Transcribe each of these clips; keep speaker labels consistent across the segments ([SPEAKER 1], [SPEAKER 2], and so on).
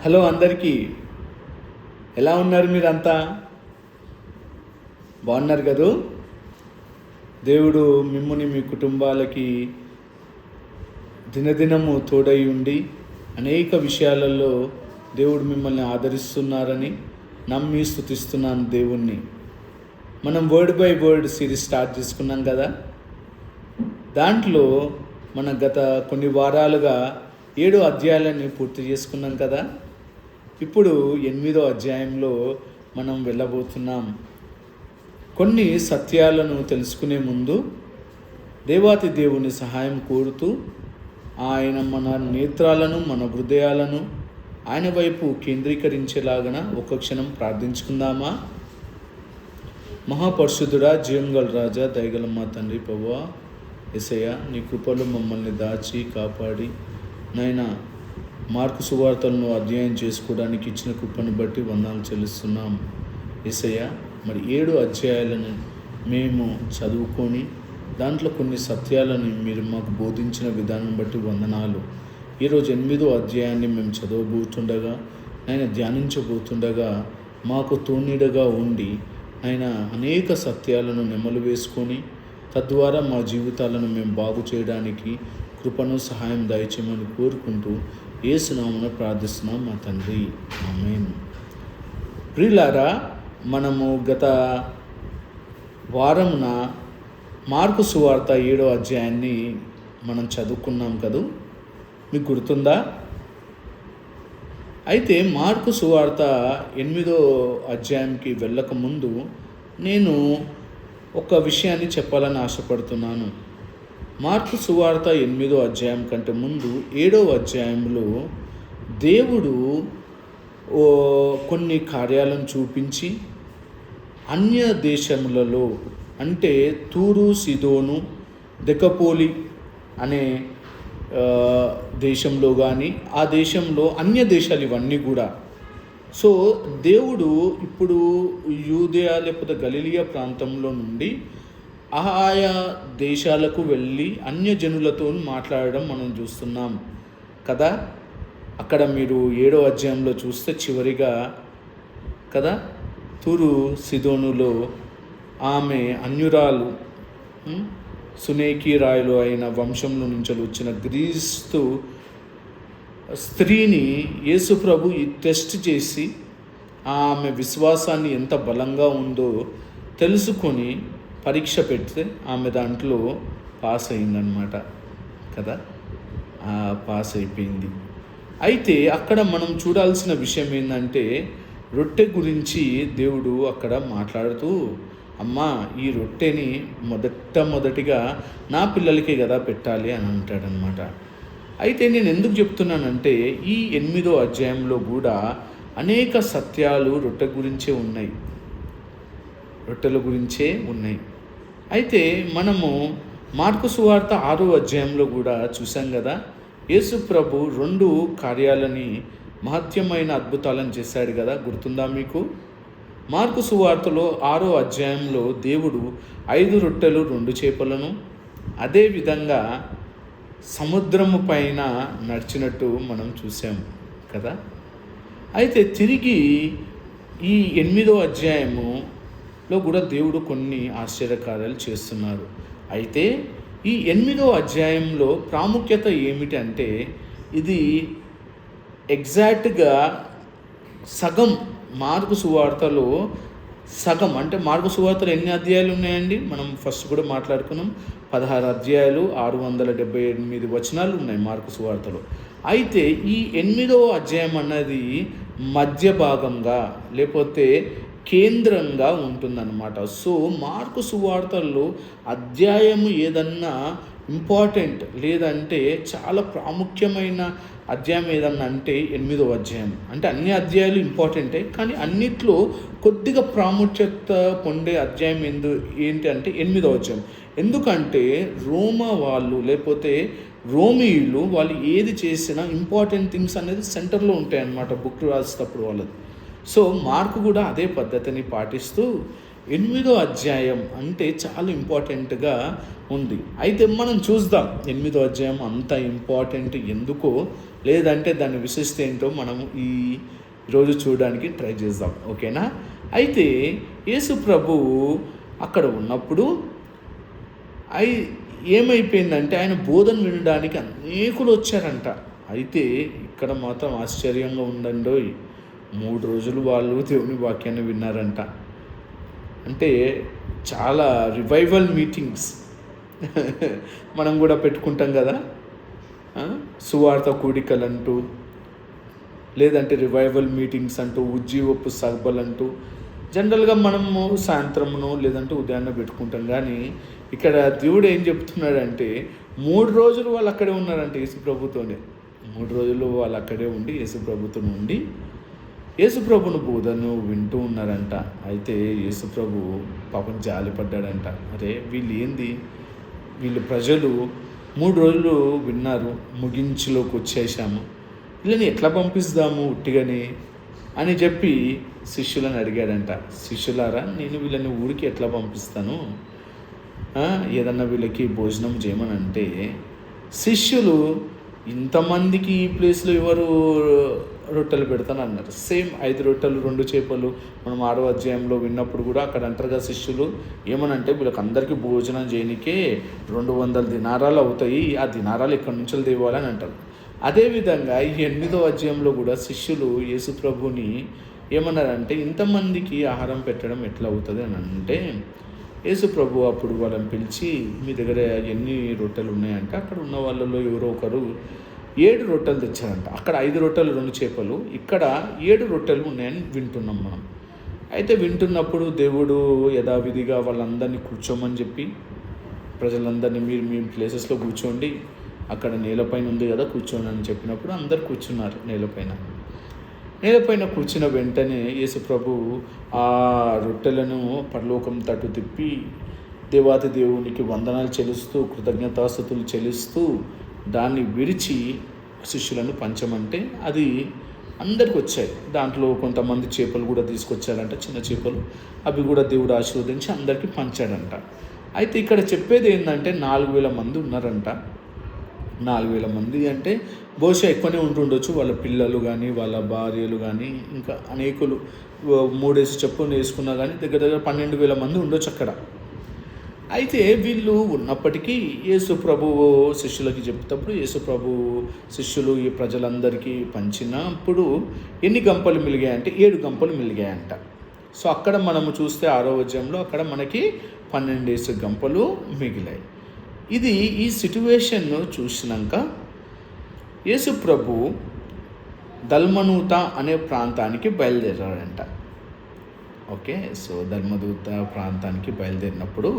[SPEAKER 1] Hello అందరికీ, ఎలా ఉన్నారు? మీరంతా బాగున్నారు కదూ? దేవుడు మిమ్ముని మీ కుటుంబాలకి దినదినము తోడై ఉండి అనేక విషయాలలో దేవుడు మిమ్మల్ని ఆదరిస్తున్నారని నమ్మి స్తుతిస్తున్నాను దేవుణ్ణి. మనం word by word series start చేసుకున్నాం కదా. దాంట్లో మన గత కొన్ని వారాలుగా 7 అధ్యాయాలని పూర్తి చేసుకున్నాం కదా. ఇప్పుడు 8వ అధ్యాయంలో మనం వెళ్ళబోతున్నాం. కొన్ని సత్యాలను తెలుసుకునే ముందు దేవాతి దేవుని సహాయం కోరుతూ ఆయన మన నేత్రాలను, మన హృదయాలను ఆయన వైపు కేంద్రీకరించేలాగా ఒక్క క్షణం ప్రార్థించుకుందామా? మహాపరిశుద్ధుడా, జీవంగల రాజా, దయగలమ్మ తండ్రి, ప్రభువా యేసయ్య, నీ కృపలో మమ్మల్ని దాచి కాపాడి నాయనా మార్కు సువార్తలను అధ్యయనం చేసుకోవడానికి ఇచ్చిన కృపను బట్టి వందనాలు చెల్లిస్తున్నాం యేసయ్య. మరి 7 అధ్యాయాలను మేము చదువుకొని దాంట్లో కొన్ని సత్యాలను మీరు మాకు బోధించిన విధానం బట్టి వందనాలు. ఈరోజు 8వ అధ్యాయాన్ని మేము చదవబోతుండగా, ఆయన ధ్యానించబోతుండగా మాకు తోడుగా ఉండి ఆయన అనేక సత్యాలను నెమలు వేసుకొని తద్వారా మా జీవితాలను మేము బాగు చేయడానికి కృపను సహాయం దయచేయమని కోరుకుంటూ యేసు నామమున ప్రార్థిస్తున్నాం మా తండ్రి, ఆమేన్. ప్రియులారా, మనము గత వారమున మార్కు సువార్త 7వ అధ్యాయాన్ని మనం చదువుకున్నాం కదూ, మీకు గుర్తుందా? అయితే మార్కు సువార్త 8వ అధ్యాయంకి వెళ్ళకముందు నేను ఒక విషయాన్ని చెప్పాలని ఆశపడుతున్నాను. మార్కు సువార్త 8వ అధ్యాయం కంటే ముందు 7వ అధ్యాయంలో దేవుడు కొన్ని కార్యాలను చూపించి అన్య దేశములలో, అంటే తూరు, సిదోను, దెకపోలి అనే దేశంలో కానీ, ఆ దేశంలో అన్య దేశాలు ఇవన్నీ కూడా. సో దేవుడు ఇప్పుడు యూదయ లేకపోతే గలిలియా ప్రాంతంలో నుండి ఆయా దేశాలకు వెళ్ళి అన్యజనులతో మాట్లాడడం మనం చూస్తున్నాం కదా. అక్కడ మీరు 7వ అధ్యాయంలో చూస్తే చివరిగా కదా, తూరు సిదోనులో ఆమె అన్యురాలు, సునేకి రాయలు అయిన వంశంలో నుంచి వచ్చిన క్రీస్తు స్త్రీని యేసు ప్రభు టెస్ట్ చేసి ఆమె విశ్వాసాన్ని ఎంత బలంగా ఉందో తెలుసుకొని పరీక్ష పెడితే ఆమె దాంట్లో పాస్ అయిందనమాట కదా, పాస్ అయిపోయింది. అయితే అక్కడ మనం చూడాల్సిన విషయం ఏంటంటే, రొట్టె గురించి దేవుడు అక్కడ మాట్లాడుతూ, అమ్మా ఈ రొట్టెని మొదటిగా నా పిల్లలకే కదా పెట్టాలి అని అంటాడనమాట. అయితే నేను ఎందుకు చెప్తున్నానంటే, ఈ 8వ అధ్యాయంలో కూడా అనేక సత్యాలు రొట్టె గురించే ఉన్నాయి, రొట్టెల గురించే ఉన్నాయి. అయితే మనము మార్కు సువార్త 6వ అధ్యాయంలో కూడా చూసాం కదా, యేసు ప్రభు 2 కార్యాలని, మహత్యమైన అద్భుతాలను చేశాడు కదా, గుర్తుందా మీకు? మార్కు సువార్తలో 6వ అధ్యాయంలో దేవుడు 5 రొట్టెలు 2 చేపలను అదేవిధంగా సముద్రము పైన నడిచినట్టు మనం చూసాం కదా. అయితే తిరిగి ఈ 8వ అధ్యాయములో కూడా దేవుడు కొన్ని ఆశ్చర్యకార్యాలు చేస్తున్నారు. అయితే ఈ 8వ అధ్యాయంలో ప్రాముఖ్యత ఏమిటంటే, ఇది ఎగ్జాక్ట్గా సగం మార్కు సువార్తలో సగం. అంటే మార్కు సువార్తలో ఎన్ని అధ్యాయాలు ఉన్నాయండి? మనం ఫస్ట్ కూడా మాట్లాడుకున్నాం. 16 అధ్యాయాలు, 678 వచనాలు ఉన్నాయి మార్కు సువార్తలో. అయితే ఈ 8వ అధ్యాయం అన్నది మధ్య భాగంగా లేకపోతే కేంద్రంగా ఉంటుందన్నమాట. సో మార్కు సువార్తల్లో అధ్యాయము ఏదన్నా ఇంపార్టెంట్ లేదంటే చాలా ప్రాముఖ్యమైన అధ్యాయం ఏదన్నా అంటే 8వ అధ్యాయం. అంటే అన్ని అధ్యాయాలు ఇంపార్టెంటే, కానీ అన్నిట్లో కొద్దిగా ప్రాముఖ్యత పొందే అధ్యాయం ఏంటి అంటే 8వ అధ్యాయం. ఎందుకంటే రోమా వాళ్ళు లేకపోతే రోమియులు వాళ్ళు ఏది చేసినా ఇంపార్టెంట్ థింగ్స్ అనేది సెంటర్లో ఉంటాయి అన్నమాట బుక్ రాసేటప్పుడు వాళ్ళది. సో మార్కు కూడా అదే పద్ధతిని పాటిస్తూ 8వ అధ్యాయం అంటే చాలా ఇంపార్టెంట్గా ఉంది. అయితే మనం చూద్దాం 8వ అధ్యాయం అంత ఇంపార్టెంట్ ఎందుకో లేదంటే దాని విశిష్టత ఏంటో మనము ఈరోజు చూడడానికి ట్రై చేద్దాం. ఓకేనా? అయితే యేసు ప్రభువు అక్కడ ఉన్నప్పుడు ఏమైపోయిందంటే ఆయన బోధన వినడానికి అనేకులు వచ్చారంట. అయితే ఇక్కడ మాత్రం ఆశ్చర్యంగా ఉండండోయ్, 3 రోజులు వాళ్ళు దేవుని వాక్యాన్ని విన్నారంట. అంటే చాలా రివైవల్ మీటింగ్స్ మనం కూడా పెట్టుకుంటాం కదా, సువార్త కూడికలంటూ, లేదంటే రివైవల్ మీటింగ్స్ అంటూ, ఉజ్జీవపు సభలంటూ జనరల్గా మనము సాయంత్రమును లేదంటే ఉదయాన్నే పెట్టుకుంటాం. కానీ ఇక్కడ దేవుడు ఏం చెప్తున్నాడంటే 3 రోజులు వాళ్ళు అక్కడే ఉన్నారంటే యేసు ప్రభుతోనే. 3 రోజులు వాళ్ళు అక్కడే ఉండి యేసు ప్రభుతో ఉండి యేసు ప్రభును బోధను వింటూ ఉన్నారంట. అయితే యేసు ప్రభు పాపం జాలిపడ్డాడంట. అరే వీళ్ళు ప్రజలు 3 రోజులు విన్నారు, ముగించులోకి వచ్చేసాము, వీళ్ళని ఎట్లా పంపిస్తాము ఉట్టిగాని అని చెప్పి శిష్యులను అడిగాడంట. శిష్యులారా, నేను వీళ్ళని ఊరికి ఎట్లా పంపిస్తాను, ఏదన్నా వీళ్ళకి భోజనం చేయమని అంటే శిష్యులు ఇంతమందికి ఈ ప్లేస్లో ఎవరు రొట్టెలు పెడతాను అన్నారు. సేమ్ 5 రొట్టెలు 2 చేపలు మనం 6వ అధ్యాయంలో విన్నప్పుడు కూడా అక్కడ అంటారుగా శిష్యులు ఏమనంటే వీళ్ళకి అందరికీ భోజనం చేయనికే 200 దినారాలు అవుతాయి, ఆ దినారాలు ఇక్కడి నుంచి తేవాలని అంటారు. అదేవిధంగా ఈ 8వ అధ్యాయంలో కూడా శిష్యులు యేసు ప్రభుని ఏమన్నారంటే ఇంతమందికి ఆహారం పెట్టడం ఎట్లా అవుతుంది అని అంటే యేసు ప్రభు అప్పుడు వాళ్ళని పిలిచి మీ దగ్గర ఎన్ని రొట్టెలు ఉన్నాయంటే అక్కడ ఉన్న వాళ్ళలో ఎవరో ఒకరు 7 రొట్టెలు తెచ్చారంట. అక్కడ 5 రొట్టెలు 2 చేపలు, ఇక్కడ 7 రొట్టెలు ఉన్నాయని వింటున్నాం మనం. అయితే వింటున్నప్పుడు దేవుడు యథావిధిగా వాళ్ళందరినీ కూర్చోమని చెప్పి ప్రజలందరినీ మీరు మీ ప్లేసెస్లో కూర్చోండి, అక్కడ నేలపైన ఉంది కదా కూర్చోండి అని చెప్పినప్పుడు అందరు కూర్చున్నారు. నేలపైన కూర్చున్న వెంటనే యేసు ప్రభు ఆ రొట్టెలను పరలోకం తట్టు తిప్పి దేవాతి దేవునికి వందనాలు చెల్లిస్తూ కృతజ్ఞతాస్తుతులు చెల్లిస్తూ దాన్ని విరిచి శిష్యులను పంచమంటే అది అందరికి వచ్చాయి. దాంట్లో కొంతమంది చేపలు కూడా తీసుకొచ్చారంట, చిన్న చేపలు. అవి కూడా దేవుడు ఆశీర్వదించి అందరికీ పంచాడంట. అయితే ఇక్కడ చెప్పేది ఏంటంటే 4,000 మంది ఉన్నారంట. 4,000 మంది అంటే బహుశా ఎక్కువనే ఉంటుండొచ్చు. వాళ్ళ పిల్లలు కానీ వాళ్ళ భార్యలు కానీ ఇంకా అనేకులు 3 చెప్పులు వేసుకున్నా కానీ దగ్గర 12,000 మంది ఉండొచ్చు అక్కడ. అయితే వీళ్ళు ఉన్నప్పటికీ యేసు ప్రభువు శిష్యులకి చెప్తేప్పుడు యేసు ప్రభు శిష్యులు ఈ ప్రజలందరికీ పంచినప్పుడు ఎన్ని గంపలు మిలిగాయంటే 7 గంపలు మిలిగాయంట. సో అక్కడ మనము చూస్తే 6వ అధ్యాయంలో అక్కడ మనకి 12 గంపలు మిగిలాయి. ఈ సిట్యువేషన్ను చూసినాక యేసు ప్రభు దల్మనూత అనే ప్రాంతానికి బయలుదేరాడంట. ఓకే, సో ధర్మదూత ప్రాంతానికి బయలుదేరినప్పుడు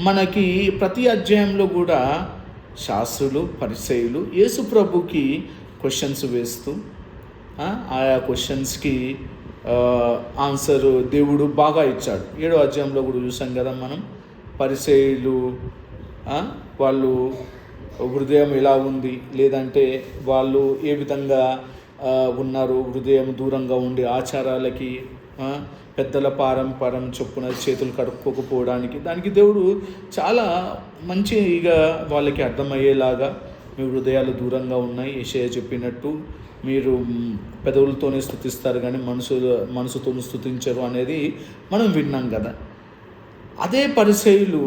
[SPEAKER 1] మనకి ప్రతి అధ్యాయంలో కూడా శాస్త్రులు పరిసయ్యులు యేసు ప్రభుకి క్వశ్చన్స్ వేస్తూ ఆయా క్వశ్చన్స్కి ఆన్సర్ దేవుడు బాగా ఇచ్చాడు. 7వ అధ్యాయంలో కూడా చూసాం కదా మనం. పరిసయ్యులు వాళ్ళు హృదయం ఎలా ఉంది, లేదంటే వాళ్ళు ఏ విధంగా ఉన్నారు, హృదయం దూరంగా ఉండి ఆచారాలకి పెద్దల పారంపరం చొప్పున చేతులు కడుక్కోకపోవడానికి దానికి దేవుడు చాలా మంచిగా వాళ్ళకి అర్థమయ్యేలాగా మీ హృదయాలు దూరంగా ఉన్నాయి, యెషయా చెప్పినట్టు మీరు పెదవులతోనే స్తుతిస్తారు కానీ మనసుతో స్తుతించరు అనేది మనం విన్నాం కదా. అదే పరిసయ్యులు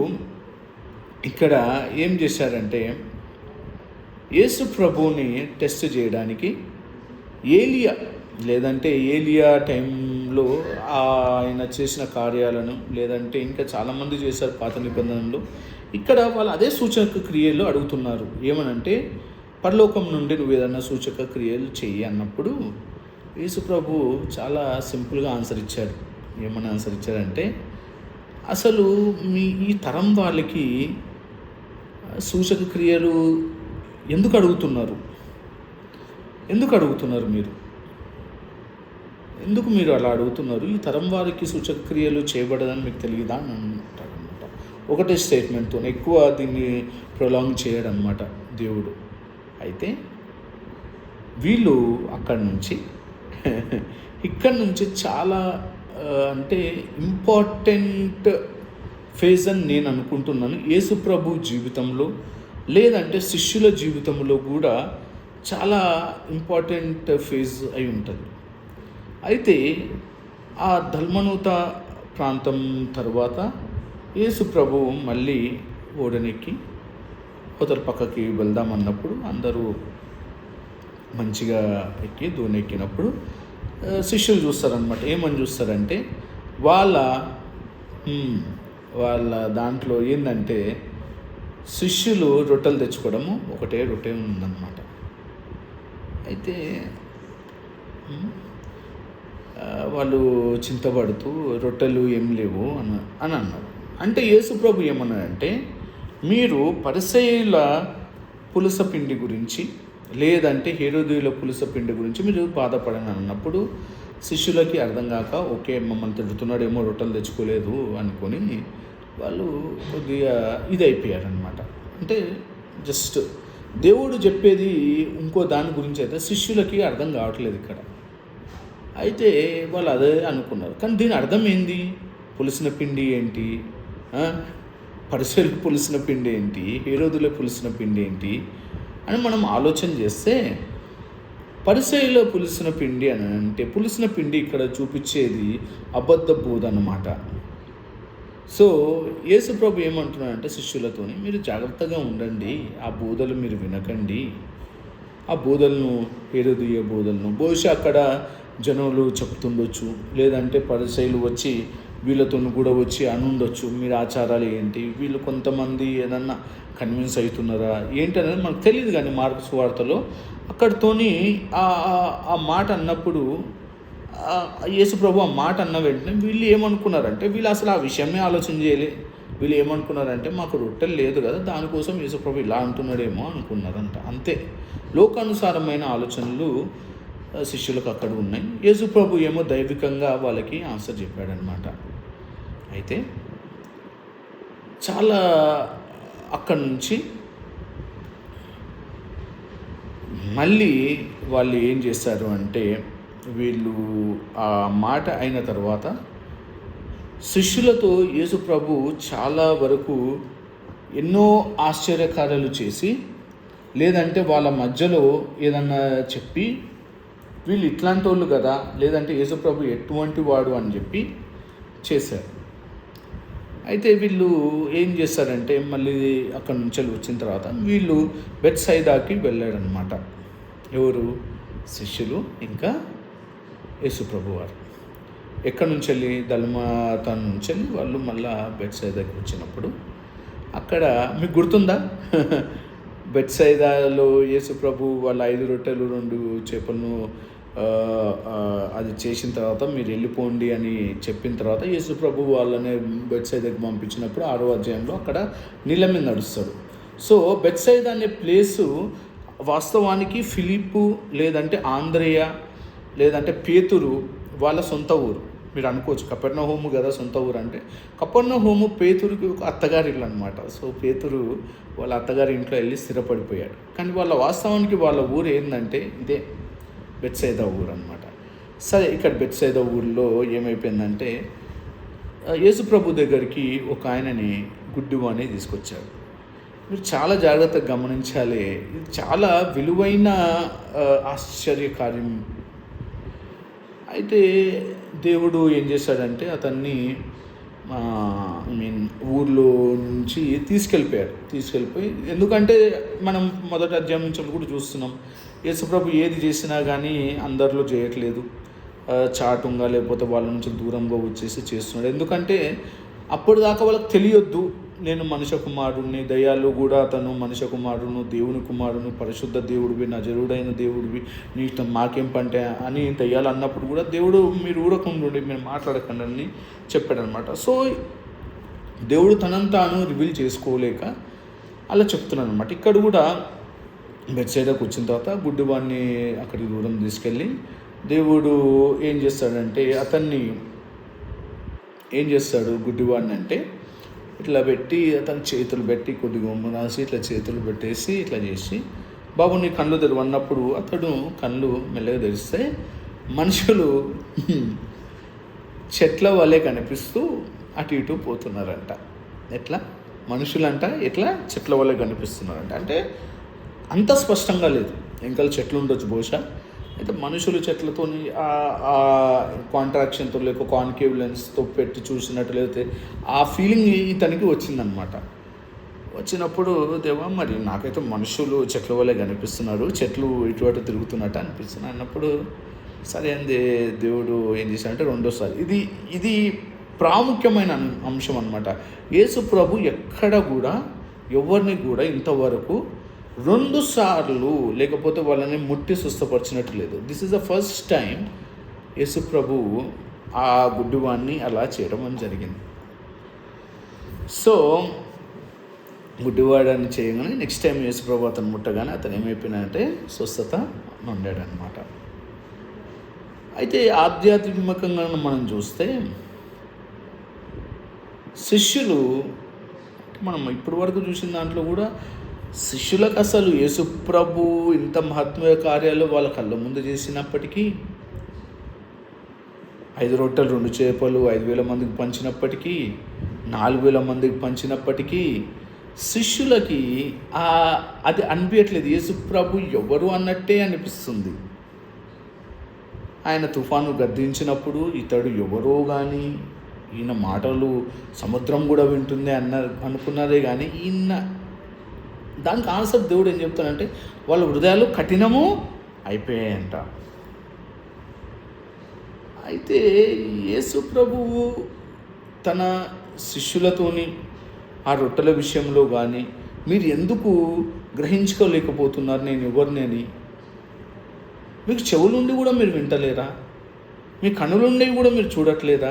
[SPEAKER 1] ఇక్కడ ఏం చేశారంటే యేసు ప్రభువుని టెస్ట్ చేయడానికి ఏలియా టైంలో ఆయన చేసిన కార్యాలను లేదంటే ఇంకా చాలామంది చేశారు పాత నిబంధనలో. ఇక్కడ వాళ్ళు అదే సూచక క్రియలు అడుగుతున్నారు. ఏమనంటే పరలోకం నుండి నువ్వు ఏదన్నా సూచక క్రియలు చెయ్యి అన్నప్పుడు యేసు ప్రభు చాలా సింపుల్గా ఆన్సర్ ఇచ్చాడు. ఏమని ఆన్సర్ ఇచ్చారంటే అసలు ఈ తరం వాళ్ళకి సూచక క్రియలు ఎందుకు అడుగుతున్నారు మీరు అలా అడుగుతున్నారు? ఈ తరం వారికి సూచక క్రియలు చేయబడదని మీకు తెలియదా అని అంటారనమాట. ఒకటే స్టేట్మెంట్తో ఎక్కువ దీన్ని ప్రొలాంగ్ చేయడనమాట దేవుడు. అయితే వీళ్ళు ఇక్కడి నుంచి చాలా అంటే ఇంపార్టెంట్ ఫేజ్ అని నేను అనుకుంటున్నాను యేసు ప్రభు జీవితంలో, లేదంటే శిష్యుల జీవితంలో కూడా చాలా ఇంపార్టెంట్ ఫేజ్ అయి ఉంటుంది. అయితే ఆ దల్మనూత ప్రాంతం తర్వాత యేసు ప్రభువు మళ్ళీ ఓడనెక్కి అవతల పక్కకి వెళ్దామన్నప్పుడు అందరూ మంచిగా ఎక్కి దోణెక్కినప్పుడు శిష్యులు చూస్తారనమాట. ఏమని చూస్తారంటే వాళ్ళ వాళ్ళ దాంట్లో ఏంటంటే శిష్యులు రొట్టెలు తెచ్చుకోవడము ఒకటే రొట్టె ఉందన్నమాట. అయితే వాళ్ళు చింతపడుతూ రొట్టెలు ఏం లేవు అని అన్నారు. అంటే యేసు ప్రభు ఏమన్నాడంటే, మీరు పరిసయ్యుల పులస పిండి గురించి లేదంటే హేరోదీయుల పులస పిండి గురించి మీరు బాధపడని అన్నప్పుడు శిష్యులకి అర్థం కాక ఓకే మమ్మల్ని తిడుతున్నాడేమో రొట్టెలు తెచ్చుకోలేదు అనుకొని వాళ్ళు కొద్దిగా ఇది అయిపోయారనమాట. అంటే జస్ట్ దేవుడు చెప్పేది ఇంకో దాని గురించి అయితే శిష్యులకి అర్థం కావట్లేదు ఇక్కడ. అయితే వాళ్ళు అదే అనుకున్నారు. కానీ దీని అర్థం ఏంది? పులిసిన పిండి ఏంటి, పరిసెలకు పులిసిన పిండి ఏంటి, హేరోదుల పులిసిన పిండి ఏంటి అని మనం ఆలోచన చేస్తే, పరిసెలో పులిసిన పిండి అని అంటే పులిసిన పిండి ఇక్కడ చూపించేది అబద్ధ బోధ అన్నమాట. సో యేసు ప్రభు ఏమంటున్నాడంటే శిష్యులతోని, మీరు జాగ్రత్తగా ఉండండి, ఆ బోధలు మీరు వినకండి. ఆ బోధలను హేరోదీయ బోధలను బహుశా అక్కడ జనులు చెప్తుండొచ్చు, లేదంటే పరిసయ్యులు వచ్చి వీళ్ళతో కూడా వచ్చి అనుండొచ్చు, మీరు ఆచారాలు ఏంటి, వీళ్ళు కొంతమంది ఏదన్నా కన్విన్స్ అవుతున్నారా ఏంటనేది మనకు తెలియదు. కానీ మార్కు సువార్తలో అక్కడితోని ఆ మాట అన్నప్పుడు యేసు ప్రభు ఆ మాట అన్న వెంటనే వీళ్ళు ఏమనుకున్నారంటే, వీళ్ళు అసలు ఆ విషయమే ఆలోచన చేయలే. వీళ్ళు ఏమనుకున్నారంటే, మాకు రొట్టెలు లేదు కదా, దానికోసం యేసు ప్రభు ఇలా అంటున్నాడేమో అనుకున్నారంట. అంతే, లోకానుసారమైన ఆలోచనలు శిష్యులకు అక్కడ ఉన్నాయి. యేసు ప్రభు ఏమో దైవికంగా వాళ్ళకి ఆన్సర్ చెప్పాడనమాట. అయితే చాలా అక్కడి నుంచి మళ్ళీ వాళ్ళు ఏం చేస్తారు అంటే, వీళ్ళు ఆ మాట అయిన తర్వాత శిష్యులతో యేసు ప్రభు చాలా వరకు ఎన్నో ఆశ్చర్యకార్యాలు చేసి, లేదంటే వాళ్ళ మధ్యలో ఏదన్నా చెప్పి వీళ్ళు ఇట్లాంటి వాళ్ళు కదా, లేదంటే యేసు ప్రభు ఎటువంటి వాడు అని చెప్పి చేశారు. అయితే వీళ్ళు ఏం చేస్తారంటే, మళ్ళీ అక్కడి నుంచి వచ్చిన తర్వాత వీళ్ళు బెత్సైదాకి వెళ్ళారనమాట. ఎవరు? శిష్యులు ఇంకా యేసు ప్రభు వారు. ఎక్కడి నుంచి వెళ్ళి దల్మనూత నుంచి వెళ్ళి వాళ్ళు మళ్ళీ బెత్సైదాకి వచ్చినప్పుడు అక్కడ మీకు గుర్తుందా, బెత్సైదాలో యేసు ప్రభు వాళ్ళ 5 రొట్టెలు 2 చేపలను అది చేసిన తర్వాత మీరు వెళ్ళిపోండి అని చెప్పిన తర్వాత యేసు ప్రభు వాళ్ళని బెత్సైదాకి పంపించినప్పుడు 6వ అధ్యాయంలో అక్కడ నీళ్ళ మీద నడుస్తాడు. సో బెత్సైదా అనే ప్లేసు వాస్తవానికి ఫిలిప్పు లేదంటే ఆంద్రేయ లేదంటే పేతురు వాళ్ళ సొంత ఊరు. మీరు అనుకోవచ్చు కపెర్నహూము కదా సొంత ఊరు అంటే, కపెర్నహూము పేతురుకి ఒక అత్తగారి ఇల్లు అనమాట. సో పేతురు వాళ్ళ అత్తగారి ఇంట్లో వెళ్ళి స్థిరపడిపోయాడు. కానీ వాళ్ళ వాస్తవానికి వాళ్ళ ఊరు ఏంటంటే ఇదే బెత్సైదా ఊరు అనమాట. సరే, ఇక్కడ బెత్సైదా ఊరిలో ఏమైపోయిందంటే యేసు ప్రభు దగ్గరికి ఒక ఆయనని గుడ్డివాణ్ణి తీసుకొచ్చాడు. మీరు చాలా జాగ్రత్తగా గమనించాలి, ఇది చాలా విలువైన ఆశ్చర్యకార్యం. అయితే దేవుడు ఏం చేశాడంటే అతన్ని ఊర్లో నుంచి తీసుకెళ్ళిపోయి, ఎందుకంటే మనం మొదటి అధ్యాయం నుంచి కూడా చూస్తున్నాం, యేసుప్రభు ఏది చేసినా కానీ అందరిలో చేయట్లేదు, చాటుగా లేకపోతే వాళ్ళ నుంచి దూరంగా వచ్చేసి చేస్తున్నాడు. ఎందుకంటే అప్పటిదాకా వాళ్ళకి తెలియొద్దు, నేను మనుష్య కుమారుడిని, దయ్యాలు కూడా అతను మనుష్య కుమారుడును, దేవుని కుమారుడు, పరిశుద్ధ దేవుడివి, నజరుడైన దేవుడివి, నీ ఇష్టం మాకేం పంటే అని దయ్యాలు అన్నప్పుడు కూడా దేవుడు మీరు ఊరకుండి మీరు మాట్లాడకండి అని చెప్పాడనమాట. సో దేవుడు తనను తాను రివీల్ చేసుకోలేక అలా చెప్తున్నాను అనమాట. ఇక్కడ కూడా బెత్సైదాకు వచ్చిన తర్వాత గుడ్డివాడిని అక్కడికి దూరం తీసుకెళ్ళి దేవుడు ఏం చేస్తాడంటే అతన్ని ఏం చేస్తాడు, గుడ్డివాడిని అంటే ఇట్లా పెట్టి అతను చేతులు పెట్టి కొద్దిగా ఉమ్ము రాసి ఇట్లా చేతులు పెట్టేసి ఇట్లా చేసి, బాబు నీ కళ్ళు తెరవన్నప్పుడు అతడు కళ్ళు మెల్లగా తెరిస్తే మనుషులు చెట్ల వలె కనిపిస్తూ అటు ఇటు పోతున్నారంట. ఎట్లా మనుషులంట ఎట్లా చెట్ల వలె కనిపిస్తున్నారంట, అంటే అంత స్పష్టంగా లేదు. వెనకాల చెట్లు ఉండొచ్చు బహుశా. అయితే మనుషులు చెట్లతో కాంట్రాక్షన్తో లేక కాన్కేవ్ లెన్స్తో పెట్టి చూసినట్టు లేకపోతే ఆ ఫీలింగ్ ఇతనికి వచ్చిందనమాట. వచ్చినప్పుడు దేవా మరి నాకైతే మనుషులు చెట్ల వల్లే కనిపిస్తున్నారు, చెట్లు ఇటువంటి తిరుగుతున్నట్టు అనిపిస్తున్నాయి అన్నప్పుడు సరే అంది. దేవుడు ఏం చేశాడంటే రెండోసారి ఇది ప్రాముఖ్యమైన అంశం అనమాట. యేసు ప్రభు ఎక్కడ కూడా ఎవరిని కూడా ఇంతవరకు 2 సార్లు లేకపోతే వాళ్ళని ముట్టి స్వస్థపరిచినట్టు లేదు. This is the first time Yesu ప్రభు ఆ గుడ్డివాడిని అలా చేయడం అని జరిగింది. సో గుడ్డివాడని చేయగానే నెక్స్ట్ టైం యేసు ప్రభు అతను ముట్టగానే అతను ఏమైపోయినాడంటే స్వస్థత నొందాడనమాట. అయితే ఆధ్యాత్మికంగా మనం చూస్తే శిష్యులు మనం ఇప్పటి వరకు చూసిన దాంట్లో కూడా శిష్యులకు అసలు యేసు ప్రభు ఇంత మహత్వ కార్యాలు వాళ్ళ కళ్ళ ముందు చేసినప్పటికీ 5 రొట్టెలు 2 చేపలు 5,000 మందికి పంచినప్పటికీ 4,000 మందికి పంచినప్పటికీ శిష్యులకి అది అనిపించట్లేదు. యేసు ప్రభు ఎవరు అన్నట్టే అనిపిస్తుంది. ఆయన తుఫాను గద్దించినప్పుడు ఇతడు ఎవరో కానీ ఈయన మాటలు సముద్రం కూడా వింటుంది అనుకున్నారే కానీ ఈయన దానికి ఆన్సర్ దేవుడు ఏం చెప్తానంటే వాళ్ళ హృదయాలు కఠినము అయిపోయాయంట. అయితే యేసు ప్రభువు తన శిష్యులతోని ఆ రొట్టెల విషయంలో కానీ మీరు ఎందుకు గ్రహించుకోలేకపోతున్నారు నేను ఎవరిని? మీకు చెవులుండి కూడా మీరు వింటలేరా? మీ కనులుండి కూడా మీరు చూడట్లేదా?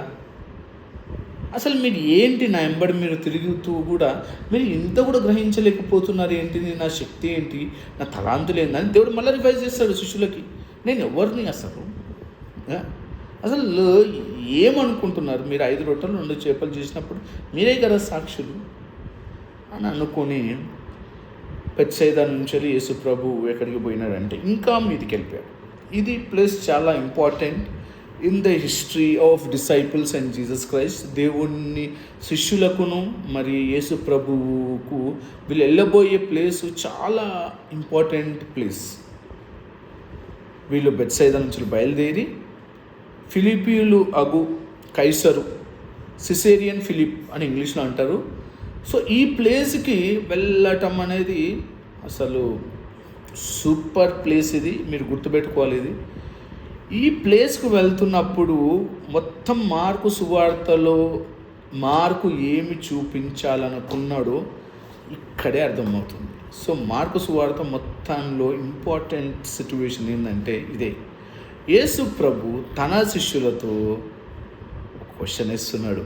[SPEAKER 1] అసలు మీరు ఏంటి నా వెంబడి మీరు తిరుగుతూ కూడా మీరు ఇంత కూడా గ్రహించలేకపోతున్నారు ఏంటి? నా శక్తి ఏంటి? నా తలాంతులు ఏందని దేవుడు మళ్ళీ రివైజ్ చేస్తాడు శిష్యులకి. నేను ఎవరిని అసలు ఏమనుకుంటున్నారు మీరు? 5 రొట్టెలు 2 చేపలు చేసినప్పుడు మీరే కదా సాక్షులు అని అనుకొని బెత్సైదా నుంచి యేసు ప్రభు ఎక్కడికి పోయినాడంటే ఇంకా మీదికి వెళ్ళిపోయాడు. ఇది ప్లస్ చాలా important in the history of disciples and Jesus Christ. దేవుణ్ణి శిష్యులకును మరి యేసు ప్రభువుకు వీళ్ళు వెళ్ళబోయే ప్లేసు చాలా ఇంపార్టెంట్ ప్లేస్. వీళ్ళు బెత్సైదా నుంచి బయలుదేరి ఫిలిప్పీయులు అగు కైసరు, సిసేరియన్ ఫిలిప్ అని ఇంగ్లీష్లో అంటారు. సో ఈ ప్లేస్కి వెళ్ళటం అనేది అసలు సూపర్ ప్లేస్. ఇది మీరు గుర్తుపెట్టుకోవాలి. ఈ ప్లేస్కు వెళ్తున్నప్పుడు మొత్తం మార్కు సువార్తలో మార్కు ఏమి చూపించాలనుకున్నాడో ఇక్కడే అర్థమవుతుంది. సో మార్కు సువార్త మొత్తంలో ఇంపార్టెంట్ సిచ్యువేషన్ ఏంటంటే ఇదే. యేసు ప్రభు తన శిష్యులతో క్వశ్చన్ ఇస్తున్నాడు,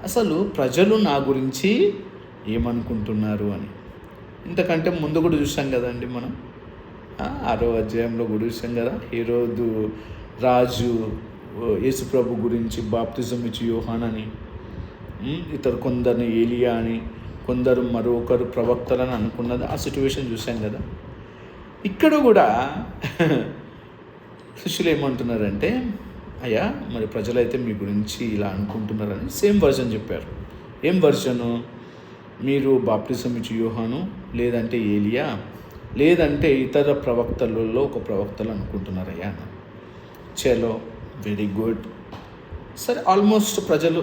[SPEAKER 1] అసలు ప్రజలు నా గురించి ఏమనుకుంటున్నారు అని. ఇంతకంటే ముందు కూడా చూసాం కదండి మనం 6వ అధ్యాయంలో కూడా చూసాం కదా. హేరోదు రాజు యేసు ప్రభు గురించి బాప్తిజం ఇచ్చి యోహానని, ఇతరు కొందరిని ఏలియా అని, కొందరు మరొకరు ప్రవక్తలని అనుకున్నది ఆ సిచ్యువేషన్ చూసాం కదా. ఇక్కడ కూడా శిష్యులు ఏమంటున్నారంటే, అయ్యా మరి ప్రజలైతే మీ గురించి ఇలా అనుకుంటున్నారని సేమ్ వర్జన్ చెప్పారు. ఏం వర్జను? మీరు బాప్తిజం ఇచ్చి యోహాను, లేదంటే ఏలియా, లేదంటే ఇతర ప్రవక్తలలో ఒక ప్రవక్తలు అనుకుంటున్నారయ్యా అన్న. చలో వెరీ గుడ్. సరే ఆల్మోస్ట్ ప్రజలు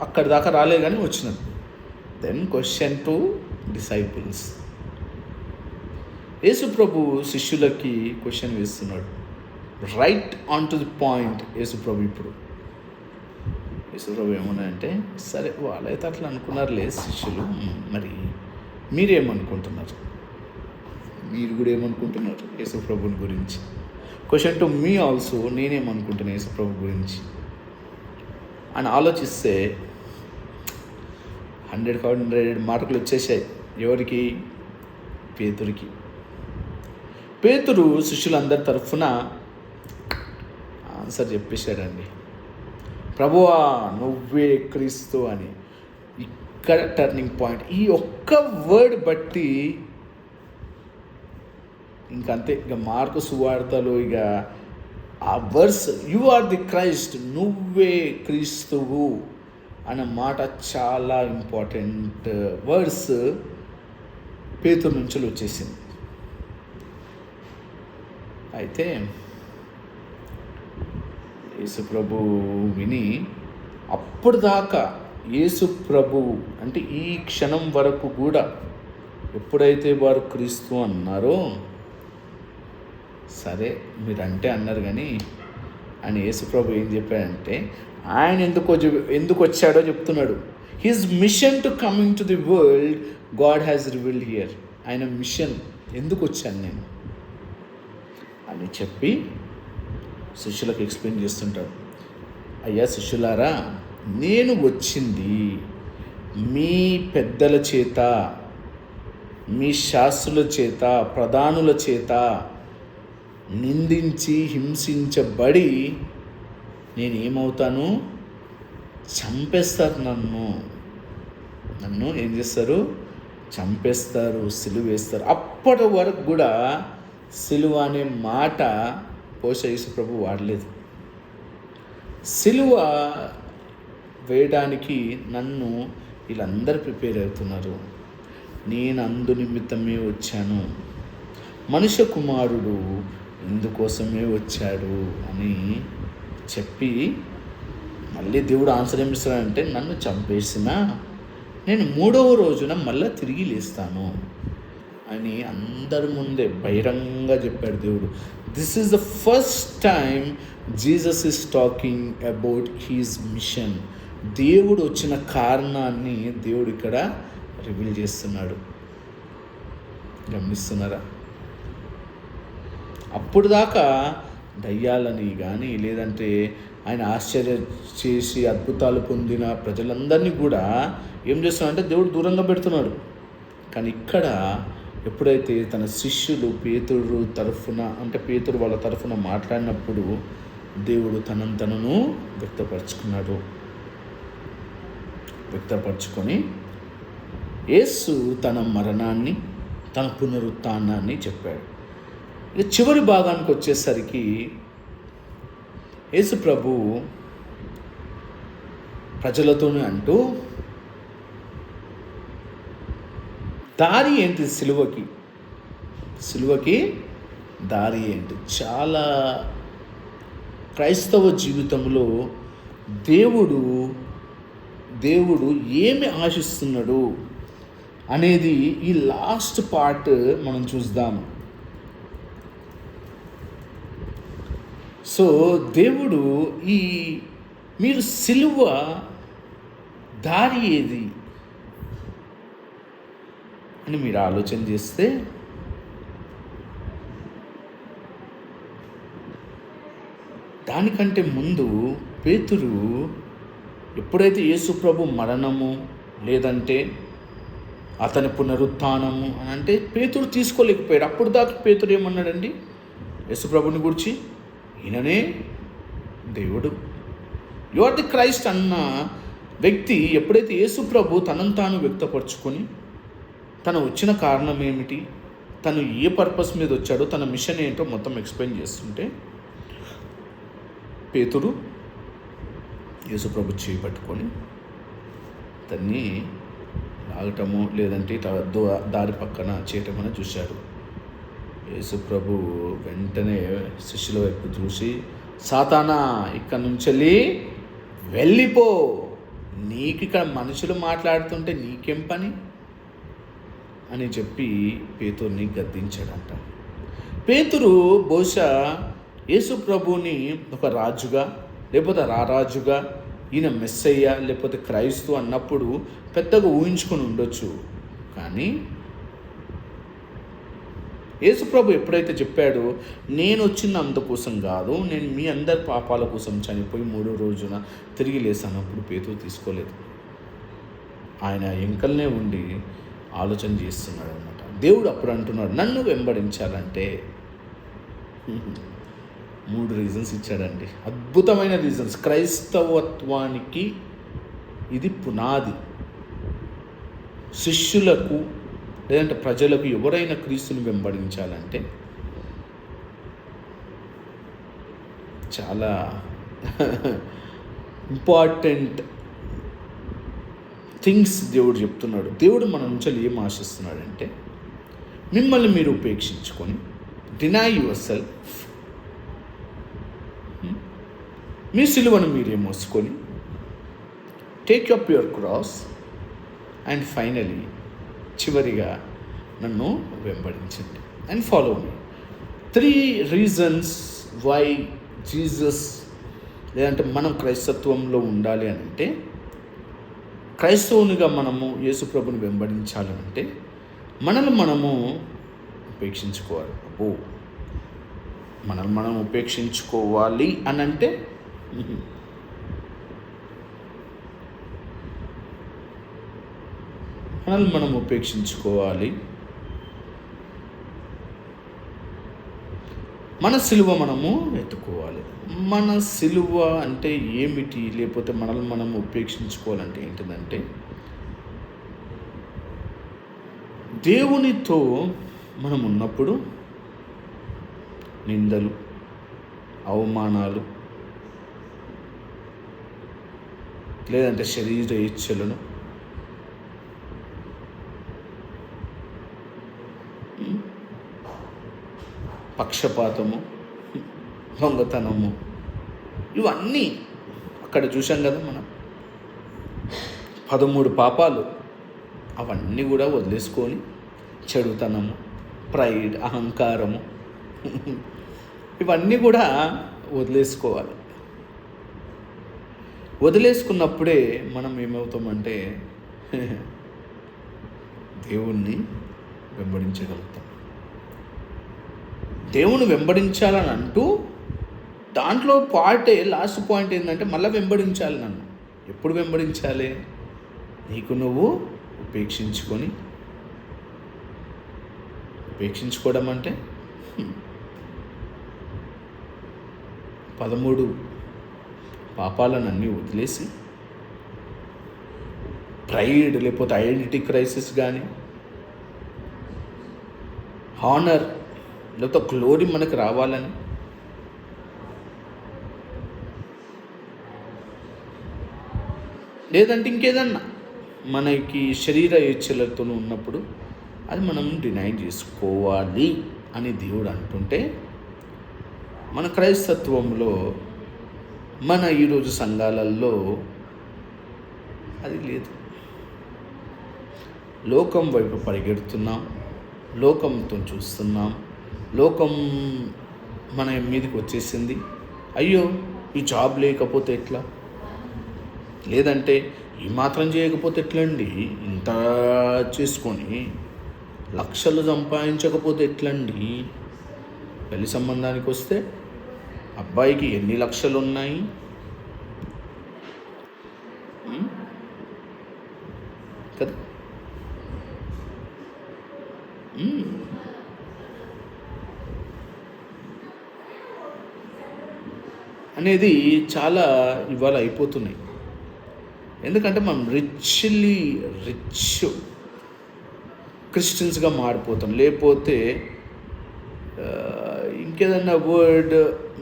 [SPEAKER 1] అక్కడి దాకా రాలే కానీ వచ్చినారు. Then question to disciples. Yesu ప్రభు శిష్యులకి క్వశ్చన్ వేస్తున్నాడు, right on to the point. Yesu ప్రభు ఏమన్నాయంటే, సరే వాళ్ళైతే అట్లా అనుకున్నారులే శిష్యులు, మరి మీరేమనుకుంటున్నారు? మీరు కూడా ఏమనుకుంటున్నారు యేసు ప్రభుని గురించి? క్వశ్చన్ టు మీ ఆల్సో, నేనేమనుకుంటున్నాను యేసు ప్రభు గురించి అని ఆలోచిస్తే 100 మార్కులు వచ్చేసాయి. ఎవరికి? పేతురికి. పేతురు శిష్యులందరి తరఫున ఆన్సర్ చెప్పేశాడండి, ప్రభువా నువ్వే క్రీస్తు అని. ఇక్కడ టర్నింగ్ పాయింట్. ఈ ఒక్క వర్డ్ బట్టి ఇంకంతే. ఇక మార్కు సువార్తలో ఇక ఆ verse, you are the Christ, నువ్వే క్రీస్తువు అన్న మాట చాలా ఇంపార్టెంట్ వర్డ్స్ పేతురు నుంచి వచ్చేసింది. అయితే యేసు ప్రభు విని అప్పుడు దాకా యేసు ప్రభు అంటే ఈ క్షణం వరకు కూడా ఎప్పుడైతే వారు క్రీస్తు అన్నారో, సరే మీరంటే అన్నారు కానీ ఆయన యేసు ప్రభు ఏం చెప్పాడంటే ఆయన ఎందుకు వచ్చాడో చెప్తున్నాడు. His mission to coming to the world God has revealed here. ఆయన మిషన్ ఎందుకు వచ్చాను నేను అని చెప్పి శిష్యులకు ఎక్స్ప్లెయిన్ చేస్తుంటాడు. అయ్యా శిష్యులారా, నేను వచ్చింది మీ పెద్దల చేత, మీ శాస్త్రుల చేత, ప్రధానుల చేత నిందించి హింసించబడి నేను ఏమవుతాను? చంపేస్తారు నన్ను ఏం చేస్తారు? చంపేస్తారు, సిలువ వేస్తారు. అప్పటి వరకు కూడా సిలువ అనే మాట యేసు ప్రభు వాడలేదు. సిలువ వేయడానికి నన్ను వీళ్ళందరూ ప్రిపేర్ అవుతున్నారు, నేను అందు నిమిత్తమే వచ్చాను, మనుష్య కుమారుడు ఇందుకోసమే వచ్చాడు అని చెప్పి మళ్ళీ దేవుడు ఆన్సర్ ఏమిస్తాడంటే, నన్ను చంపేసినా నేను 3వ రోజున మళ్ళీ తిరిగి లేస్తాను అని అందరి ముందే బహిరంగంగా చెప్పాడు దేవుడు. This is the first time Jesus is talking about his mission. దేవుడు వచ్చిన కారణాన్ని దేవుడు ఇక్కడ రివీల్ చేస్తున్నాడు. గమనిస్తున్నారా? అప్పుడు దాకా దయ్యాలని కానీ లేదంటే ఆయన ఆశ్చర్యం చేసి అద్భుతాలు పొందిన ప్రజలందరినీ కూడా ఏం చేస్తున్నాడంటే దేవుడు దూరంగా పెడుతున్నాడు. కానీ ఇక్కడ ఎప్పుడైతే తన శిష్యులు పేతురు వాళ్ళ తరఫున మాట్లాడినప్పుడు దేవుడు తనను వ్యక్తపరచుకొని యేసు తన మరణాన్ని, తన పునరుత్థానాన్ని చెప్పాడు. ఇక చివరి భాగానికి వచ్చేసరికి యేసు ప్రభు ప్రజలతోనే అంటూ, దారి ఏంటి సిలువకి దారి ఏంటి? చాలా క్రైస్తవ జీవితంలో దేవుడు ఏమి ఆశిస్తున్నాడు అనేది ఈ లాస్ట్ పార్ట్ మనం చూద్దాం. సో దేవుడు మీరు సిలువ దారి ఏది అని మీరు ఆలోచన చేస్తే, దానికంటే ముందు పేతురు ఎప్పుడైతే యేసు ప్రభు మరణము లేదంటే అతని పునరుత్థానము అని అంటే పేతురు తీసుకోలేకపోయాడు. అప్పుడు దాకా పేతురు ఏమన్నాడండి యేసు ప్రభుని గురించి? ఈయననే దేవుడు, యు ఆర్ ది క్రైస్ట్ అన్న వ్యక్తి ఎప్పుడైతే యేసు ప్రభు తనను తాను వ్యక్తపరచుకొని తను వచ్చిన కారణం ఏమిటి, తను ఏ పర్పస్ మీద వచ్చాడో, తన మిషన్ ఏంటో మొత్తం ఎక్స్ప్లెయిన్ చేస్తుంటే పేతురు యేసు ప్రభు చేయి పట్టుకొని దాన్ని లాగటము లేదంటే దారి పక్కన చేయటమని చూశాడు. యేసు ప్రభు వెంటనే శిష్యుల వైపు చూసి, సాతానా ఇక్కడి నుంచి వెళ్ళిపో, నీకు ఇక్కడ మనుషులు మాట్లాడుతుంటే నీకేం పని అని చెప్పి పేతురుని గద్దించాడంట. పేతురు బహుశా యేసు ప్రభుని ఒక రాజుగా లేకపోతే రారాజుగా, ఈయన మెస్సయ్య లేకపోతే క్రైస్తు అన్నప్పుడు పెద్దగా ఊహించుకొని ఉండొచ్చు. కానీ యేసు ప్రభు ఎప్పుడైతే చెప్పాడో, నేను వచ్చిన అందుకోసం కాదు, నేను మీ అందరి పాపాల కోసం చనిపోయి 3వ రోజున తిరిగి లేసానప్పుడు పేతురు తీసుకోలేదు. ఆయన ఎంకల్నే ఉండి ఆలోచన చేస్తున్నాడు అనమాట. దేవుడు అప్పుడు అంటున్నాడు, నన్ను వెంబడించాలంటే 3 రీజన్స్ ఇచ్చాడండి. అద్భుతమైన రీజన్స్. క్రైస్తవత్వానికి ఇది పునాది. శిష్యులకు లేదంటే ప్రజలకు ఎవరైనా క్రీస్తుని వెంబడించాలంటే చాలా ఇంపార్టెంట్ థింగ్స్ దేవుడు చెప్తున్నాడు. దేవుడు మన నుంచి ఏం ఆశిస్తున్నాడంటే, మిమ్మల్ని మీరు ఉపేక్షించుకొని, డినై యువర్ సెల్ఫ్, మీ సిలువను మీరే మోసుకొని take up your cross and finally చివరిగా నన్ను వెంబడించండి and follow me. 3 reasons why Jesus, లేదంటే మనం క్రైస్తత్వంలో ఉండాలి అని అంటే, క్రైస్తవునిగా మనము యేసుప్రభుని వెంబడించాలంటే మనల్ని మనము ఉపేక్షించుకోవాలి. మనల్ని మనం ఉపేక్షించుకోవాలి అని అంటే మనల్ని మనం ఉపేక్షించుకోవాలి. మన సిలువ మనము ఎత్తుకోవాలి. మన సిలువ అంటే ఏమిటి, లేకపోతే మనల్ని మనం ఉపేక్షించుకోవాలంటే ఏంటిదంటే, దేవునితో మనం ఉన్నప్పుడు నిందలు, అవమానాలు, లేదంటే శరీర ఇచ్ఛలను, పక్షపాతము, దొంగతనము, ఇవన్నీ అక్కడ చూసాం కదా మనం. 13 పాపాలు, అవన్నీ కూడా వదిలేసుకొని చెడుతనము, ప్రైడ్, అహంకారము, ఇవన్నీ కూడా వదిలేసుకోవాలి. వదిలేసుకున్నప్పుడే మనం ఏమవుతామంటే దేవుణ్ణి వెంబడించగలుగుతాం. దేవుని వెంబడించాలని అంటూ దాంట్లో లాస్ట్ పాయింట్ ఏంటంటే మళ్ళీ వెంబడించాలి. నన్ను ఎప్పుడు వెంబడించాలి? నీకు నువ్వు ఉపేక్షించుకోవడం అంటే 13 పాపాలను అన్నీ వదిలేసి, ప్రైడ్ లేకపోతే ఐడెంటిటీ క్రైసిస్ కానీ, హానర్ లేకపోతే గ్లోరీ మనకు రావాలని, లేదంటే ఇంకేదన్నా మనకి శరీర ఇచ్ఛలతో ఉన్నప్పుడు అది మనం డినై చేసుకోవాలి అని దేవుడు అంటుంటే, మన క్రైస్తత్వంలో మన ఈరోజు సంఘాలలో అది లేదు. లోకం వైపు పరిగెడుతున్నాం, లోకంతో చూస్తున్నాం, లోకం మన మీదకి వచ్చేసింది. అయ్యో ఈ జాబ్ లేకపోతే ఎట్లా, లేదంటే ఈ మాత్రం చేయకపోతే ఎట్లండి, ఇంత చేసుకొని లక్షలు సంపాదించకపోతే ఎట్లండి, పెళ్లి సంబంధానికి వస్తే అబ్బాయికి ఎన్ని లక్షలు ఉన్నాయి, కదా. అనేది చాలా ఇవాళ అయిపోతున్నాయి. ఎందుకంటే మనం రిచ్ క్రిస్టియన్స్గా మారిపోతాం. లేకపోతే ఇంకేదన్నా వర్డ్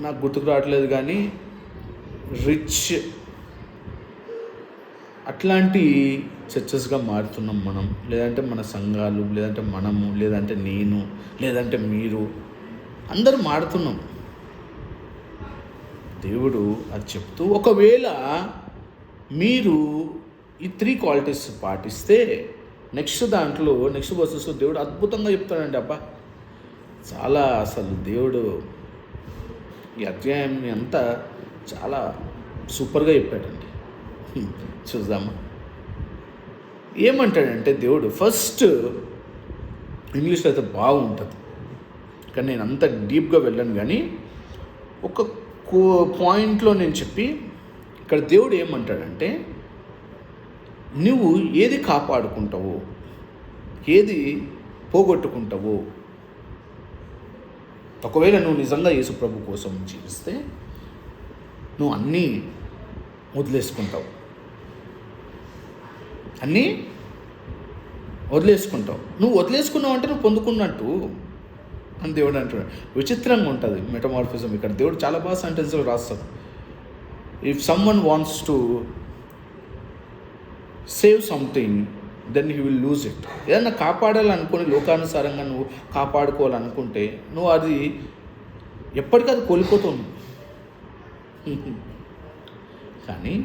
[SPEAKER 1] నాకు గుర్తుకు రావట్లేదు కానీ, రిచ్ అట్లాంటి చర్చెస్గా మారుతున్నాం మనం. లేదంటే మన సంఘాలు, లేదంటే మనము, లేదంటే నేను, లేదంటే మీరు, అందరూ మారుతున్నాం. దేవుడు అది చెప్తూ, ఒకవేళ మీరు ఈ 3 క్వాలిటీస్ పాటిస్తే నెక్స్ట్ వర్సెస్ దేవుడు అద్భుతంగా చెప్తాడండి. అబ్బా చాలా అసలు దేవుడు ఈ అధ్యాయాన్ని అంతా చాలా సూపర్గా చెప్పాడండి. చూద్దామా ఏమంటాడంటే దేవుడు. ఫస్ట్ ఇంగ్లీష్లో అయితే బాగుంటుంది కానీ నేను అంత డీప్గా వెళ్ళను, కానీ ఒక పాయింట్లో నేను చెప్పి, ఇక్కడ దేవుడు ఏమంటాడంటే, నువ్వు ఏది కాపాడుకుంటావో, ఏది పోగొట్టుకుంటావో, ఒకవేళ నువ్వు నిజంగా యేసు ప్రభు కోసం జీవిస్తే నువ్వు అన్నీ వదిలేసుకుంటావు, నువ్వు వదిలేసుకున్నావు అంటే నువ్వు పొందుకున్నట్టు అని దేవుడు అంటున్నాడు. విచిత్రంగా ఉంటుంది మెటమార్ఫిజం. ఇక్కడ దేవుడు చాలా బాగా సెంటెన్స్లో రాస్తాడు. If someone wants to save something then he will lose it. ఏదన్నా కాపాడాలనుకుని లోకానుసారంగా నువ్వు కాపాడుకోవాలనుకుంటే నువ్వు అది ఎప్పటికీ అది కోల్పోతుంది. కానీ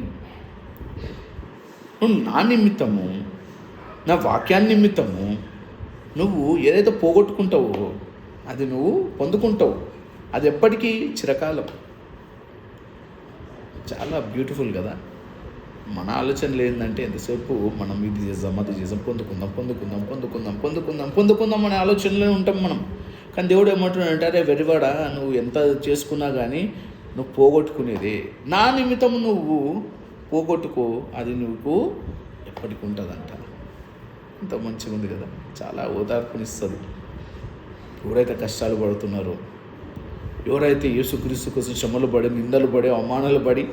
[SPEAKER 1] నువ్వు నా నిమిత్తము, నా వాక్యాన్ని నిమిత్తము నువ్వు ఏదైతే పోగొట్టుకుంటావో అది నువ్వు పొందుకుంటావు. అది ఎప్పటికీ చిరకాలం. చాలా బ్యూటిఫుల్ కదా. మన ఆలోచనలు ఏంటంటే ఎంతసేపు మనం ఇది చేద్దాం, అది చేద్దాం, పొందుకుందాం అనే ఆలోచనలో ఉంటాం మనం. కానీ దేవుడు ఏమంటున్నాడంటే, అరే వెరివాడా, నువ్వు ఎంత చేసుకున్నా కానీ నువ్వు పోగొట్టుకునేదే. నా నిమిత్తం నువ్వు పోగొట్టుకో, అది నువ్వు ఎప్పటికి ఉంటుందంట. ఇంత మంచిగా ఉంది కదా. చాలా ఓదార్పునిస్తుంది. ఎవరైతే కష్టాలు పడుతున్నారో, ఎవరైతే యేసుక్రీస్తు కోసం శ్రమలు పడి, నిందలు పడి, అవమానాలు పడి,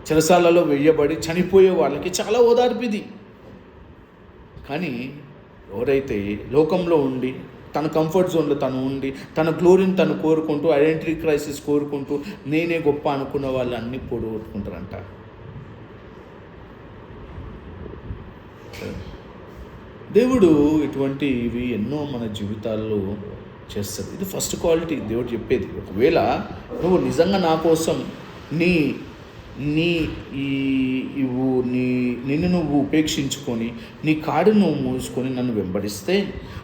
[SPEAKER 1] చెరసాలలో వెయ్యబడి చనిపోయే వాళ్ళకి చాలా ఓదార్పిది. కానీ ఎవరైతే లోకంలో ఉండి తన కంఫర్ట్ జోన్లో తను ఉండి తన గ్లోరీని తను కోరుకుంటూ, ఐడెంటిటీ క్రైసిస్ కోరుకుంటూ, నేనే గొప్ప అనుకున్న వాళ్ళు అన్నీ పోగొట్టుకుంటారంట. దేవుడు ఇటువంటివి ఎన్నో మన జీవితాల్లో చేస్తుంది. ఇది ఫస్ట్ క్వాలిటీ దేవుడు చెప్పేది. ఒకవేళ నువ్వు నిజంగా నా కోసం నిన్ను నువ్వు ఉపేక్షించుకొని, నీ కాడు నువ్వు మూసుకొని నన్ను వెంబడిస్తే,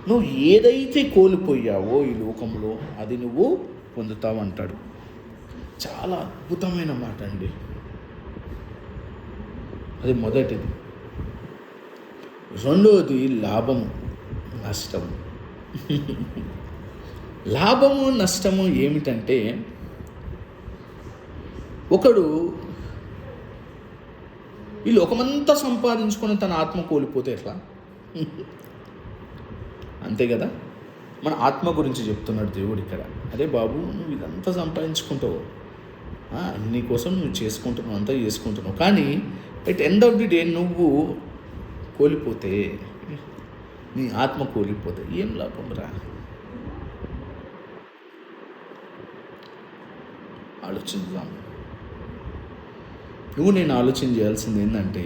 [SPEAKER 1] నువ్వు ఏదైతే కోల్పోయావో ఈ లోకంలో అది నువ్వు పొందుతావు అంటాడు. చాలా అద్భుతమైన మాట అండి. అది మొదటిది. రెండోది లాభము నష్టము. లాభము నష్టము ఏమిటంటే, ఒకడు ఈ లోకమంతా సంపాదించుకొని తన ఆత్మ కోల్పోతే ఎట్లా? అంతే కదా. మన ఆత్మ గురించి చెప్తున్నాడు దేవుడు ఇక్కడ. అరే బాబు, నువ్వు ఇదంతా సంపాదించుకుంటావు, నీ కోసం నువ్వు చేసుకుంటున్నావు, అంతా చేసుకుంటున్నావు, కానీ at end of the day నువ్వు కోల్పోతే, నీ ఆత్మ కోల్పోతే ఏం లాభం రా? ఆలోచిద్దాం. నువ్వు నేను ఆలోచన చేయాల్సింది ఏంటంటే,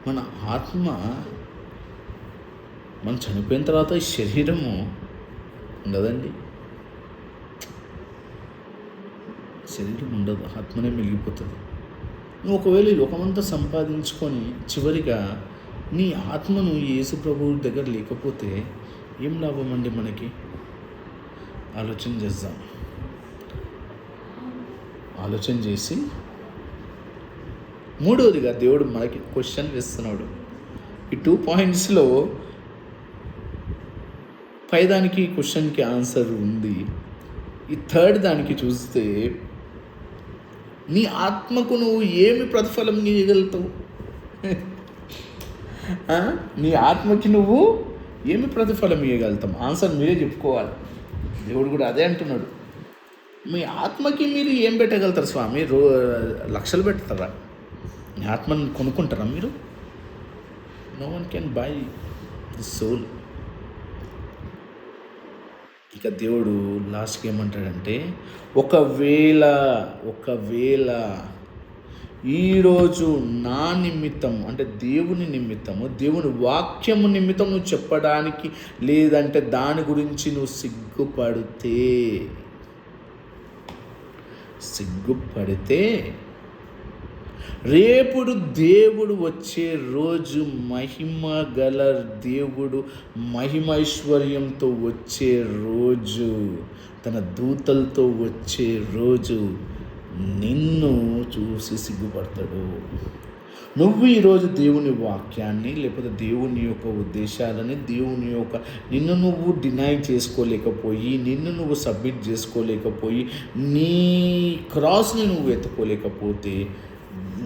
[SPEAKER 1] మన ఆత్మ మనం చనిపోయిన తర్వాత ఈ శరీరము ఉండదండి. శరీరం ఉండదు, ఆత్మనే మిగిలిపోతుంది. నువ్వు ఒకవేళ ఈ లోకమంతా సంపాదించుకొని చివరిగా నీ ఆత్మను యేసు ప్రభువు దగ్గర లేకపోతే ఏం లాభం అండి మనకి? ఆలోచన చేద్దాం. ఆలోచన చేసి మూడవదిగా దేవుడు మనకి క్వశ్చన్ వేస్తున్నాడు. ఈ 2 పాయింట్స్లో పైదానికి క్వశ్చన్కి ఆన్సర్ ఉంది. ఈ థర్డ్ దానికి చూస్తే, నీ ఆత్మకు నువ్వు ఏమి ప్రతిఫలం ఇవ్వగలుగుతావు? నీ ఆత్మకి నువ్వు ఏమి ప్రతిఫలం ఇవ్వగలుగుతాం? ఆన్సర్ మీరే చెప్పుకోవాలి. దేవుడు కూడా అదే అంటున్నాడు. మీ ఆత్మకి మీరు ఏం పెట్టగలుగుతారు స్వామి? లక్షలు పెడతారా? మీ ఆత్మను కొనుక్కుంటారా మీరు? No one can buy the soul. ఇక దేవుడు లాస్ట్కి ఏమంటాడంటే, ఒకవేళ ఈరోజు నా నిమిత్తం, అంటే దేవుని నిమిత్తము, దేవుని వాక్యము నిమిత్తం నువ్వు చెప్పడానికి, లేదంటే దాని గురించి నువ్వు సిగ్గుపడితే రేపుడు దేవుడు వచ్చే రోజు, మహిమ గల దేవుడు మహిమైశ్వర్యంతో వచ్చే రోజు, తన దూతలతో వచ్చే రోజు నిన్ను చూసి సిగ్గుపడతాడు. నువ్వు ఈరోజు దేవుని వాక్యాన్ని, లేకపోతే దేవుని యొక్క ఉద్దేశాలని, దేవుని యొక్క నిన్ను నువ్వు డినై చేసుకోలేకపోయి, నిన్ను నువ్వు సబ్మిట్ చేసుకోలేకపోయి, నీ క్రాస్ని నువ్వు ఎత్తుకోలేకపోతే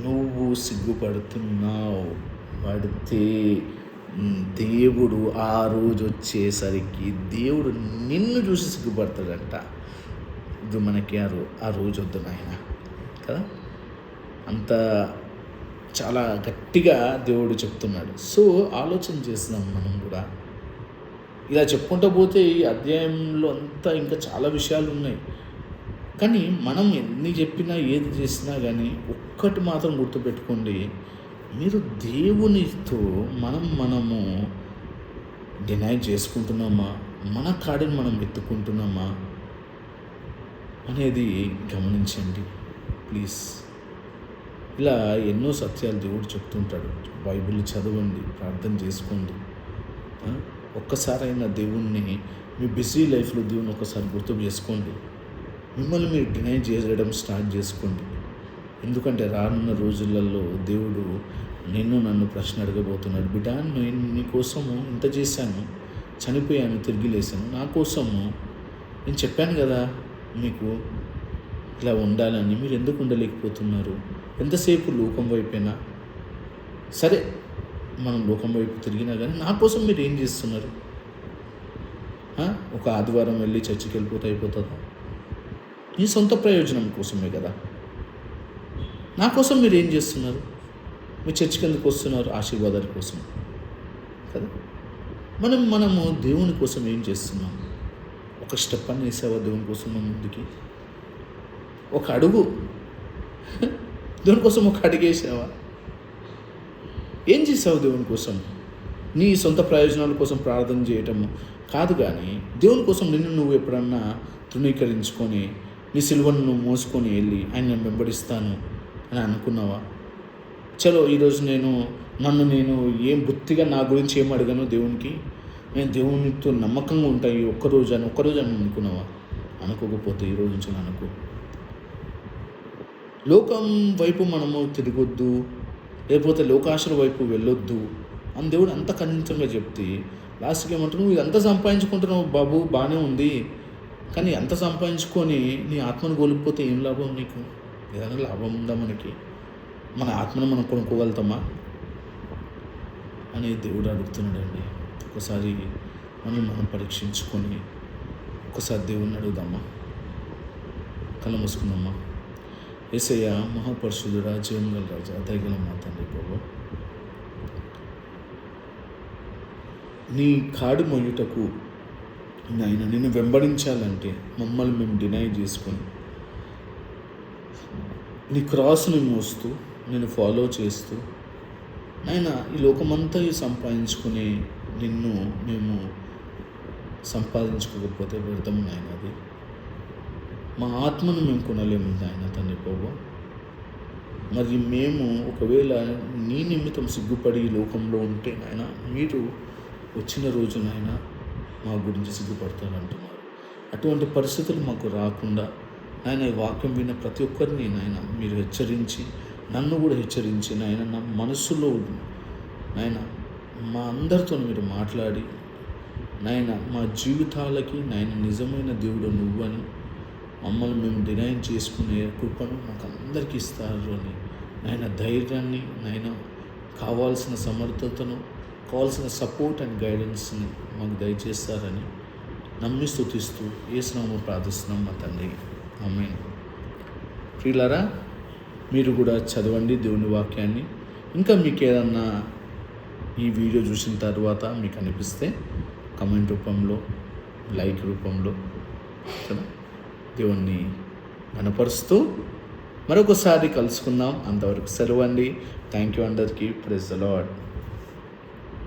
[SPEAKER 1] నువ్వు సిగ్గుపడుతున్నావు. పడితే దేవుడు ఆ రోజు వచ్చేసరికి దేవుడు నిన్ను చూసి సిగ్గుపడతాడంట. ఇది మనకి ఆ రోజు వద్దు నాయన కదా. అంత చాలా గట్టిగా దేవుడు చెప్తున్నాడు. సో ఆలోచన చేస్తున్నాం మనం కూడా. ఇలా చెప్పుకుంటూ పోతే ఈ అధ్యాయంలో అంతా ఇంకా చాలా విషయాలు ఉన్నాయి. కానీ మనం ఎన్ని చెప్పినా ఏది చేసినా కానీ ఒక్కటి మాత్రం గుర్తుపెట్టుకోండి, మీరు దేవునితో మనము డినై చేసుకుంటున్నామా, మన కాడిని మనం ఎత్తుకుంటున్నామా అనేది గమనించండి ప్లీజ్. ఇలా ఎన్నో సత్యాలు దేవుడు చెప్తుంటాడు. బైబిల్ చదవండి, ప్రార్థన చేసుకోండి. ఒక్కసారైనా దేవుణ్ణి మీ బిజీ లైఫ్లో దేవుని ఒకసారి గుర్తు చేసుకోండి. మిమ్మల్ని మీరు డినై చేయడం స్టార్ట్ చేసుకోండి. ఎందుకంటే రానున్న రోజులలో దేవుడు నన్ను ప్రశ్న అడగబోతున్నాడు. బిడ్డ, నేను నీకోసము ఇంత చేశాను, చనిపోయాను, తిరిగి లేసాను, నా కోసము నేను చెప్పాను కదా మీకు ఇలా ఉండాలని. మీరు ఎందుకు ఉండలేకపోతున్నారు? ఎంతసేపు లోకం వైపేనా? సరే, మనం లోకం వైపు తిరిగినా కానీ నా కోసం మీరు ఏం చేస్తున్నారు? ఒక ఆదివారం వెళ్ళి చర్చికి వెళ్ళిపోతే అయిపోతుందా? మీ సొంత ప్రయోజనం కోసమే కదా. నా కోసం మీరు ఏం చేస్తున్నారు? మీ చర్చికి ఎందుకు వస్తున్నారు? ఆశీర్వాదాల కోసం కదా. మనము దేవుని కోసం ఏం చేస్తున్నాం? ఒక స్టెప్ అని వేసావా దేవుని కోసం? ముందుకి ఒక అడుగు, దేవుని కోసం ఒక అడుగు వేసావా? ఏం చేసావు దేవుని కోసం? నీ సొంత ప్రయోజనాల కోసం ప్రార్థన చేయటం కాదు, కానీ దేవుని కోసం నిన్ను నువ్వు ఎప్పుడన్నా తృణీకరించుకొని నీ సిలువను నువ్వు మోసుకొని వెళ్ళి ఆయన వెంబడిస్తాను అని అనుకున్నావా? చలో, ఈరోజు నన్ను ఏం బుద్ధిగా నా గురించి ఏం అడగను దేవునికి, నేను దేవునితో నమ్మకంగా ఉంటాయి ఒక్కరోజు అని అనుకున్నావా? అనుకోకపోతే ఈరోజు నుంచి అనుకో. లోకం వైపు మనము తిరగొద్దు, లేకపోతే లోకాశల వైపు వెళ్ళొద్దు అని దేవుడు అంత ఖండితంగా చెప్తే లాస్ట్కి ఏమంటారు? నువ్వు ఇదంతా సంపాదించుకుంటున్నావు బాబు, బాగానే ఉంది, కానీ అంత సంపాదించుకొని నీ ఆత్మను కోల్పోతే ఏం లాభం నీకు? ఏదైనా లాభం ఉందా మనకి? మన ఆత్మను మనం కొనుక్కోగలుగుతామా అని దేవుడు అడుగుతున్నాడండి. ఒకసారి మనం పరీక్షించుకొని ఒకసారి దేవుడిని అడుగుదామా? కళ్ళు మూసుకుందామా? యేసయ్య, మహాపరిశుద్ధుడా, జీవగల రాజా, దయగల మా తండ్రి ప్రభు, నీ కాడు మొయ్యుటకు నాయన నిన్ను వెంబడించాలంటే మమ్మల్ని మేము డినై చేసుకొని నీ క్రాస్ని మోస్తూ నేను ఫాలో చేస్తూ నాయన ఈ లోకమంతా సంపాదించుకుని నిన్ను మేము సంపాదించుకోకపోతే వ్యర్థం నాయన. అది మా ఆత్మను మేము కొనలేము నాయన తండ్రి ప్రభు. మరి మేము ఒకవేళ నీ నిమిత్తం సిగ్గుపడి ఈ లోకంలో ఉంటే నాయన, మీరు వచ్చిన రోజు నాయన మా గురించి సిగ్గుపడతారంటున్నారు. అటువంటి పరిస్థితులు మాకు రాకుండా నాయన ఈ వాక్యం విన్న ప్రతి ఒక్కరిని నాయన మీరు హెచ్చరించి, నన్ను కూడా హెచ్చరించి నాయన, నా మనస్సులో నాయన మా అందరితో మీరు మాట్లాడి నాయన మా జీవితాలకి నాయన నిజమైన దేవుడు నువ్వు అని మమ్మల్ని మేము డినైన్ చేసుకునే కృపను మాకు అందరికీ ఇస్తారు అని నాయన, ధైర్యాన్ని నాయన, కావాల్సిన సమర్థతను, కావాల్సిన సపోర్ట్ అండ్ గైడెన్స్ని మాకు దయచేస్తారని నమ్మి స్తుతిస్తూ యేసు నామములో ప్రార్థిస్తున్నాం మా తండ్రి, ఆమేన్. ప్రియులారా, మీరు కూడా చదవండి దేవుని వాక్యాన్ని. ఇంకా మీకు ఏదన్నా ఈ వీడియో చూసిన తర్వాత మీకు అనిపిస్తే కమెంట్ రూపంలో, లైక్ రూపంలో కదా దేవుణ్ణి ఘనపరుస్తూ మరొకసారి కలుసుకుందాం. అంతవరకు సెలవు అండి. థ్యాంక్ యూ అందరికీ. Praise the lord.